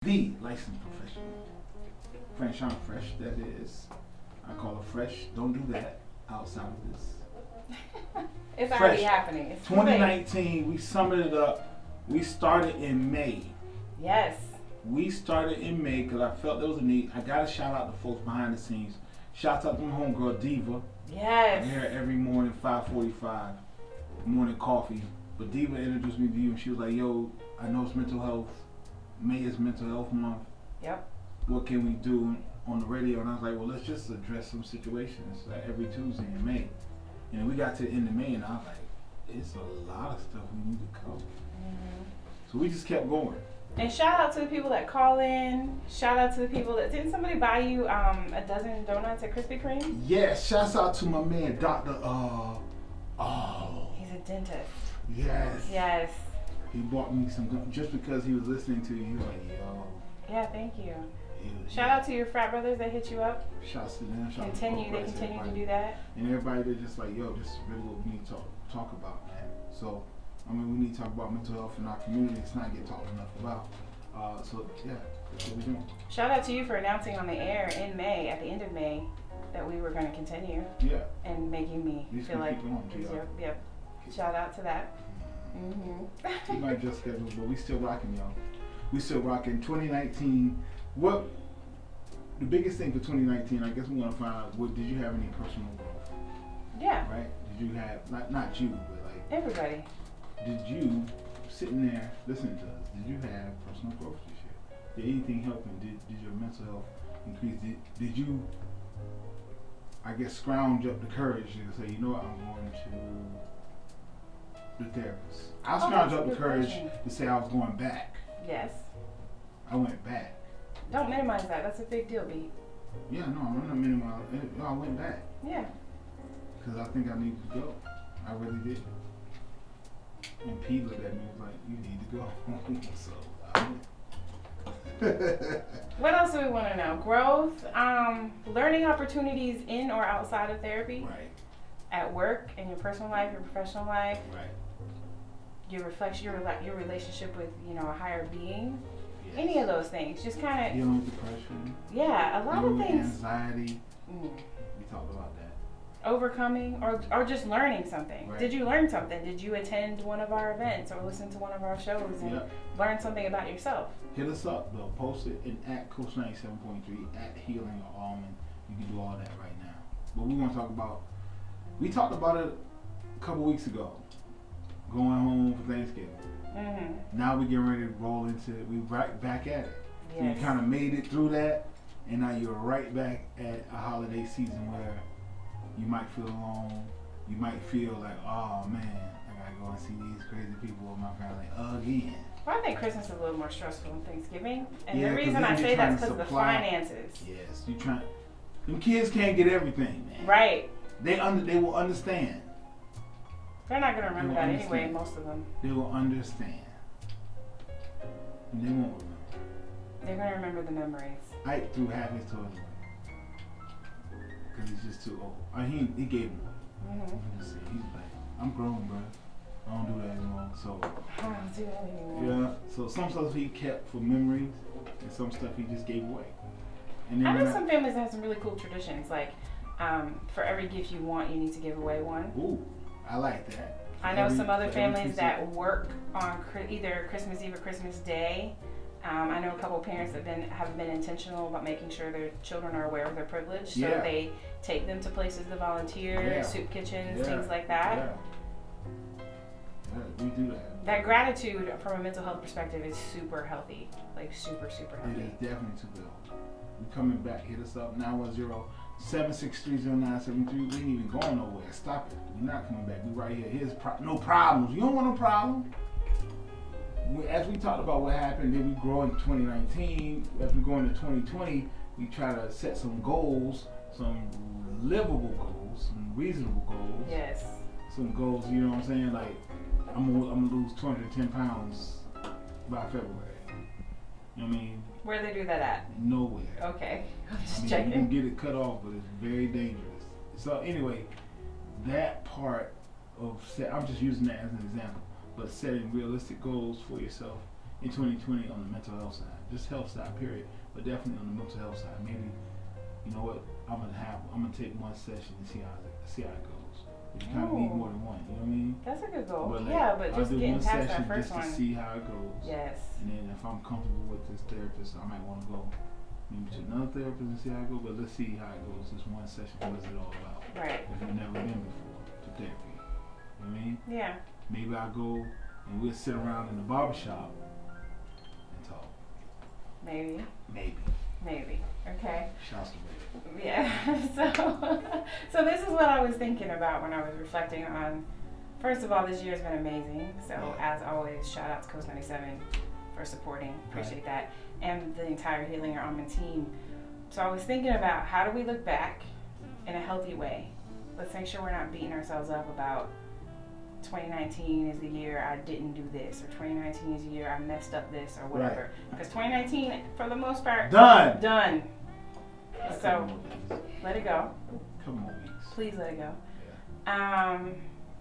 The licensed professional. French on fresh, that is. I call it fresh. Don't do that outside of this. It's Fresh. already happening. It's 2019, we summed it up. We started in May. Yes. We started in May because I felt there was a need. I got to shout out to folks behind the scenes. Shouts out to my homegirl Diva. Yes. I'm here every morning, 5:45, morning coffee. But Diva introduced me to you and she was like, yo, I know it's mental health. May is mental health month. Yep. What can we do on the radio? And I was like, well, let's just address some situations like every Tuesday in May. And we got to the end of May and I was like, it's a lot of stuff we need to cover. Mm-hmm. So we just kept going. And shout out to the people that call in. Shout out to the people that didn't somebody buy you a dozen donuts at Krispy Kreme? Yes, shouts out to my man, Dr. He's a dentist. Yes. Yes. He bought me some gum just because he was listening to you. He was like, yo. Yeah, thank you. Shout out to your frat brothers that hit you up. Shouts to them. They continue to do that. And everybody that's just like, yo, this is really what we need to talk about, man. So, I mean, we need to talk about mental health in our community. It's not get talked enough about. So, yeah, that's what we're doing. Shout out to you for announcing on the air in May, at the end of May, that we were going to continue. Yeah. And making me feel like, yep. Shout out to that. We might just schedule, but we still rocking, y'all. We still rocking. 2019. What the biggest thing for 2019? I guess we want to find out. What did you have any personal growth? Yeah. Right? Did you have not you, but like everybody? Did you sitting there listening to us? Did you have personal growth this year? Did anything help? And did your mental health increase? Did you? I guess scrounge up the courage to say, you know what, I'm going to the therapist. I scrounged up the courage to say I was going back. Yes. I went back. Don't minimize that. That's a big deal, B. Yeah, no, I'm not minimizing. I went back. Yeah. Because I think I needed to go. I really did. And P looked at me and was like, you need to go. So I went. What else do we want to know? Growth, learning opportunities in or outside of therapy. Right. At work, in your personal life, your professional life. Right. Your reflection, your relationship with, a higher being. Yes. Any of those things. Just kind of. Dealing with depression. Yeah, a lot of things. Anxiety. We talked about that. Overcoming or just learning something. Right. Did you learn something? Did you attend one of our events or listen to one of our shows and learn something about yourself? Hit us up though. Post it at Coach 97.3 at Healing or Almond. You can do all that right now. But we want to talk about. We talked about it a couple weeks ago. Going home for Thanksgiving. Mm-hmm. Now we getting ready to roll into it. We right back at it. Yes. So you kind of made it through that, and now you're right back at a holiday season where you might feel alone. You might feel like, oh man, I gotta go and see these crazy people in my family again. Well, I think Christmas is a little more stressful than Thanksgiving, and Yeah, the reason I say that's because of the supply. finances. Yes, you trying. Them kids can't get everything, man. Right. They will understand. They're not gonna remember that anyway. Most of them. They will understand. And they won't remember. They're gonna remember the memories. Ike threw half his toys away because he's just too old. He gave them away. Mm-hmm. He's like, I'm grown, bro. I don't do that anymore. So I don't do that anymore. yeah. So some stuff he kept for memories, and some stuff he just gave away. And then I know some families have some really cool traditions. Like, for every gift you want, you need to give away one. Ooh, I like that. I know some other families that work on either Christmas Eve or Christmas Day. I know a couple of parents that have been intentional about making sure their children are aware of their privilege. So they take them to places to volunteer, soup kitchens, things like that. Yeah, we do that. That gratitude from a mental health perspective is super healthy. Like super, super healthy. It is definitely super healthy. We're coming back. Hit us up 910-763-0973. We ain't even going nowhere. Stop it. We're not coming back. We right here. Here's no problems. You don't want no problem. As we talked about what happened, then we grow in 2019. As we go into 2020, we try to set some goals, some livable goals, some reasonable goals. Yes. Some goals, you know what I'm saying? Like, I'm gonna lose 210 pounds by February. You know what I mean? Where they do that at? Nowhere. Okay. I'm just You checking. can get it cut off, but it's very dangerous. So anyway, that part of I'm just using that as an example, but setting realistic goals for yourself in 2020 on the mental health side. just health side, period. But definitely on the mental health side, maybe, you know what, I'm gonna take one session and see how it goes. But you kind of need more than one, you know what I mean? That's a good goal. But like, yeah, but just getting past that first just one. to see how it goes. Yes. And then if I'm comfortable with this therapist, I might want to go maybe to another therapist and see how it goes. But let's see how it goes. This one session, what is it all about? Right. If you've never been before to therapy, you know what I mean? Yeah. Maybe I'll go and we'll sit around in the barbershop and talk. Maybe. Okay. Shouts to baby. Yeah. So this is what I was thinking about when I was reflecting on. First of all, this year's been amazing. So as always, shout out to Coast 97 for supporting. Appreciate that, and the entire Healing Your Almond team. So I was thinking about how do we look back in a healthy way. Let's make sure we're not beating ourselves up about 2019 is the year I didn't do this, or 2019 is the year I messed up this, or whatever. Because 2019, for the most part, done. So let it go. Couple more weeks. Please let it go. Yeah.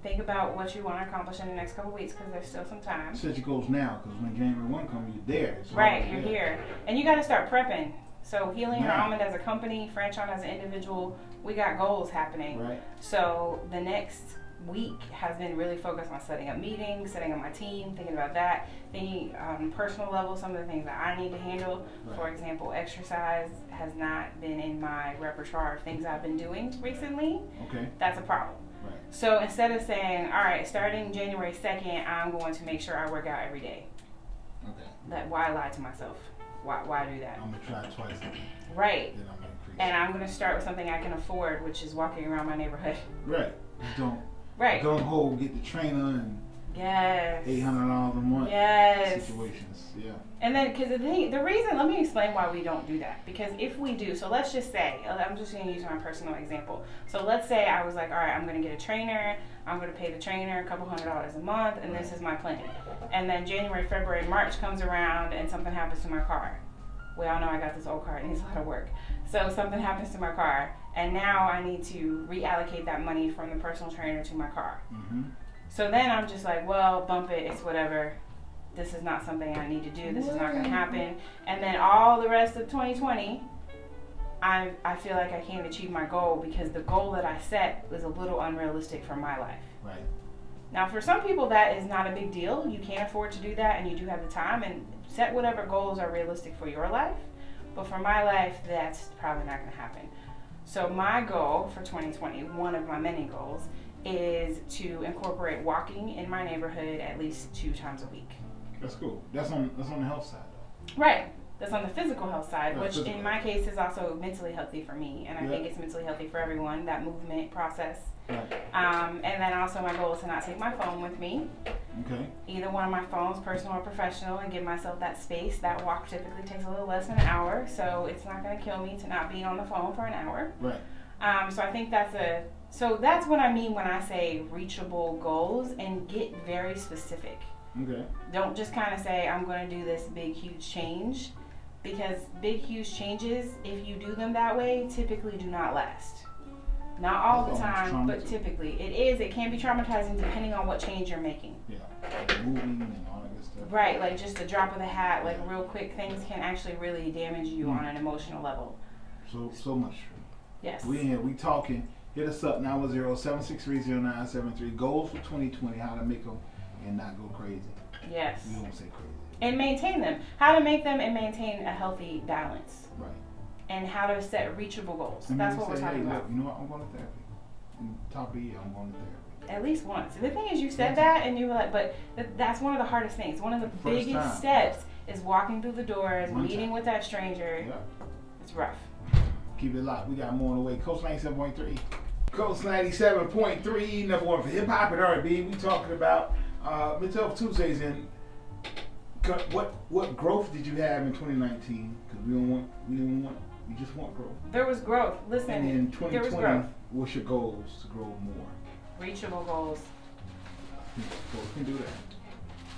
Think about what you want to accomplish in the next couple weeks, because there's still some time. Set your goals now, because when January 1 comes, you're there. You're here. And you got to start prepping. So Healing Your Almond as a company, Franchon as an individual, we got goals happening. Right. So the next week has been really focused on setting up meetings, setting up my team, thinking about that, thinking personal level, some of the things that I need to handle. Right. For example, exercise has not been in my repertoire of things I've been doing recently. Okay. That's a problem. Right. So instead of saying, all right, starting January 2nd, I'm going to make sure I work out every day. Okay. Why lie to myself? Why do that? I'm going to try it twice a week. Right. Then I'm going to increase. And I'm going to start with something I can afford, which is walking around my neighborhood. Right. Don't get the trainer and Yes. $800 a month. Yes. Situations. Yeah. And then, because the reason, let me explain why we don't do that. Because if we do, so let's just say, I'm just going to use my personal example. So let's say I was like, all right, I'm going to get a trainer. I'm going to pay the trainer a couple $100 a month, and this is my plan. And then January, February, March comes around, and something happens to my car. We all know I got this old car. It needs a lot of work. So something happens to my car, and now I need to reallocate that money from the personal trainer to my car. Mm-hmm. So then I'm just like, well, bump it. It's whatever. This is not something I need to do. This is not going to happen. And then all the rest of 2020, I feel like I can't achieve my goal because the goal that I set was a little unrealistic for my life. Right. Now, for some people, that is not a big deal. You can't afford to do that, and you do have the time, and set whatever goals are realistic for your life. But for my life, that's probably not going to happen. So my goal for 2020, one of my many goals, is to incorporate walking in my neighborhood at least 2 times a week. That's cool. That's on the health side, though. Right. That's on the physical health side, Yeah, which physical. In my case is also mentally healthy for me, and I think it's mentally healthy for everyone, that movement process. Right. And then also my goal is to not take my phone with me. Okay. Either one of my phones, personal or professional, and give myself that space. That walk typically takes a little less than an hour, so it's not going to kill me to not be on the phone for an hour. Right. So I think that's what I mean when I say reachable goals, and get very specific. Okay. Don't just kind of say, I'm going to do this big, huge change, because big, huge changes, if you do them that way, typically do not last. Not all the time, but typically. It can be traumatizing depending on what change you're making. Yeah. Moving and all that good stuff. Right, like just the drop of the hat, like real quick things can actually really damage you on an emotional level. So much true. Yes. We in here, we talking. Hit us up 910-763-0973. Goals for 2020, how to make them and not go crazy. Yes. We won't say crazy. And maintain them. How to make them and maintain a healthy balance. Right. And how to set reachable goals. And That's what we're say, talking hey, about. Look, you know what? I'm going to therapy. And top of the year, I'm going to therapy. At least once. The thing is, you said that and you were like, but that's one of the hardest things. One of the biggest steps is walking through the doors, meeting with that stranger. Yep. It's rough. Keep it locked. We got more on the way. Coast 97.3. Coast 97.3, number one for hip hop and R&B. We talking about Mental Health Tuesdays and what growth did you have in 2019? Because we just want growth. There was growth. Listen, and in 2020, there was growth. What's your goals to grow more? Reachable goals. So we can do that.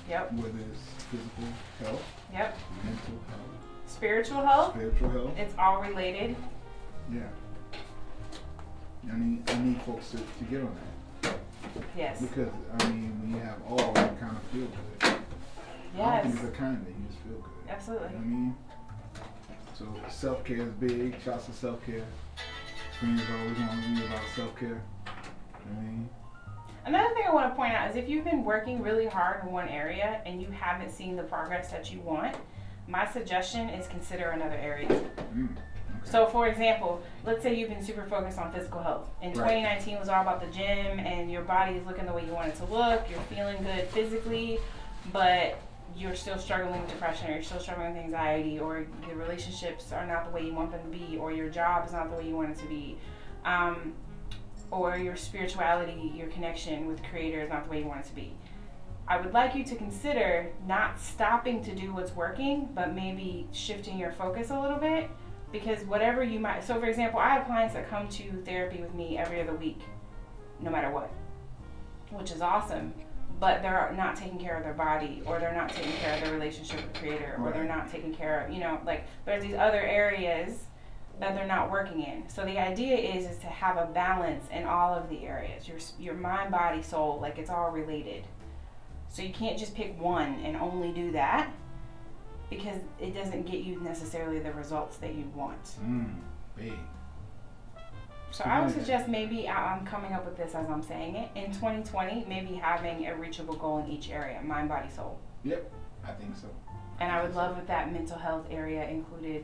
Yep. Whether it's physical health, yep, mental health, spiritual health. It's all related. Yeah. I need folks to get on that. Yes. Because, when you have all, you kind of feel good. Yes. I don't think it's a kind that you just feel good. Absolutely. You know what I mean? So self-care is big. Shouts to self-care. Friends always want to read about self-care. You know what I mean? Another thing I want to point out is if you've been working really hard in one area and you haven't seen the progress that you want, my suggestion is consider another area. Okay. So for example, let's say you've been super focused on physical health. And 2019 was all about the gym and your body is looking the way you want it to look, you're feeling good physically, but you're still struggling with depression, or you're still struggling with anxiety, or your relationships are not the way you want them to be, or your job is not the way you want it to be. Or your spirituality, your connection with Creator is not the way you want it to be. I would like you to consider not stopping to do what's working, but maybe shifting your focus a little bit, because whatever you might, so for example, I have clients that come to therapy with me every other week, no matter what, which is awesome, but they're not taking care of their body, or they're not taking care of their relationship with Creator, or they're not taking care of, like there's these other areas that they're not working in. So the idea is to have a balance in all of the areas, your mind, body, soul, like it's all related. So you can't just pick one and only do that, because it doesn't get you necessarily the results that you want. Big. So I would suggest, maybe I'm coming up with this as I'm saying it, in 2020, maybe having a reachable goal in each area, mind, body, soul. Yep, I think so. And I would love if that mental health area included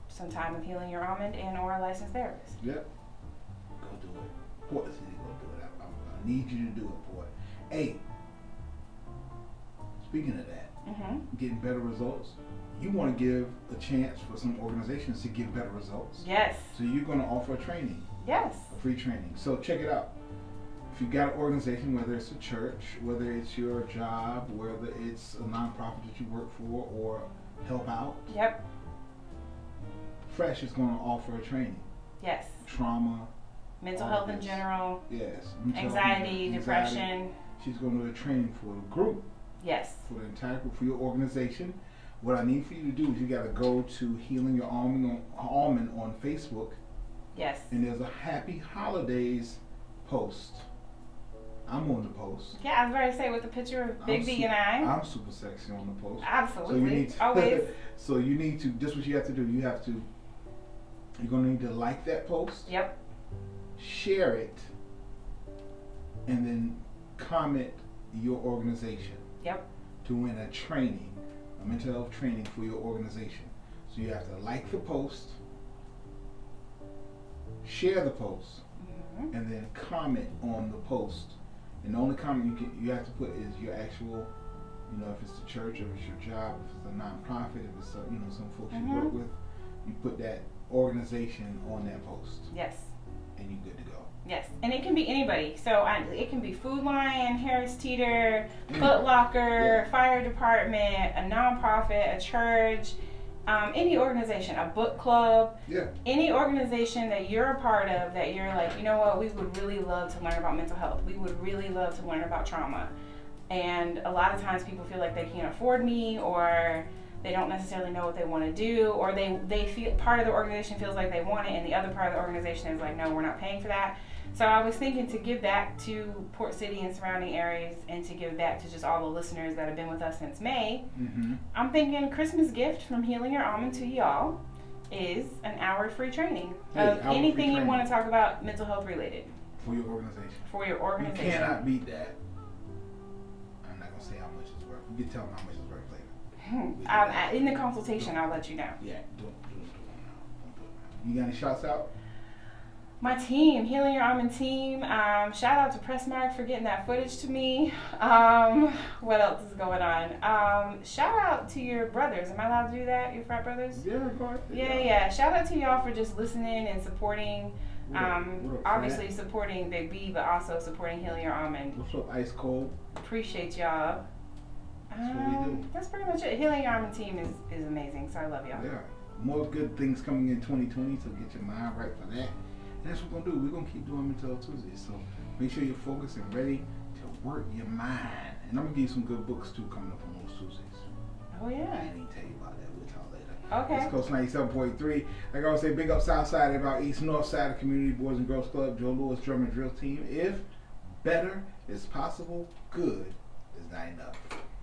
some time with Healing Your Almond and or a licensed therapist. Yep. Go do it. Port City, go do it. I need you to do it, Port. Hey, speaking of that, getting better results, you want to give a chance for some organizations to get better results. Yes. So you're going to offer a training. Yes. A free training. So check it out. If you've got an organization, whether it's a church, whether it's your job, whether it's a nonprofit that you work for or help out. Yep. Fresh is going to offer a training. Yes. Trauma. Mental health in general. Yes. Anxiety, depression. She's going to do a training for the group. Yes. For the entire group, for your organization. What I need for you to do is you got to go to Healing Your Almond on Facebook. Yes. And there's a Happy Holidays post. I'm on the post. Yeah, I was about to say, with the picture of Big B and I. I'm super sexy on the post. Absolutely. So you need to, always. So you need to, this is what you have to do. You're going to need to like that post. Yep. Share it. And then comment your organization. Yep. To win a training, a mental health training for your organization. So you have to like the post, share the post, and then comment on the post. And the only comment you have to put is your actual, if it's the church, or if it's your job, if it's a nonprofit, if it's some folks you work with, you put that organization on that post. Yes. And you're good to go. Yes, and it can be anybody. So it can be Food Lion, Harris Teeter, Foot Locker, Fire Department, a nonprofit, a church, any organization, a book club, any organization that you're a part of that you're like, you know what, we would really love to learn about mental health. We would really love to learn about trauma. And a lot of times people feel like they can't afford me, or they don't necessarily know what they want to do, or they feel part of the organization feels like they want it and the other part of the organization is like, no, we're not paying for that. So I was thinking to give back to Port City and surrounding areas, and to give back to just all the listeners that have been with us since May. I'm thinking Christmas gift from Healing Your Almond to y'all is an hour free training of anything you want to talk about mental health related. For your organization. For your organization. You cannot beat that. I'm not going to say how much it's worth. You can tell me how much it's worth later. In the consultation, I'll let you know. Yeah, don't do it now. You got any shots out? My team, Healing Your Almond team. Shout out to Pressmark for getting that footage to me. What else is going on? Shout out to your brothers. Am I allowed to do that? Your frat brothers? Yeah, go ahead. Yeah. Shout out to y'all for just listening and supporting. What up, obviously supporting Big B, but also supporting Healing Your Almond. What's up, Ice Cold? Appreciate y'all. That's what we do. That's pretty much it. Healing Your Almond team is amazing, so I love y'all. Yeah. More good things coming in 2020, so get your mind right for that. And that's what we're going to do. We're going to keep doing Mental Health Tuesdays. So make sure you're focused and ready to work your mind. And I'm going to give you some good books, too, coming up on those Tuesdays. Oh, yeah. I didn't even tell you about that. We'll talk later. Okay. East Coast 97.3. Like I always say, big up South Side, about East North Side of Community Boys and Girls Club, Joe Lewis Drum and Drill Team. If better is possible, good is not enough.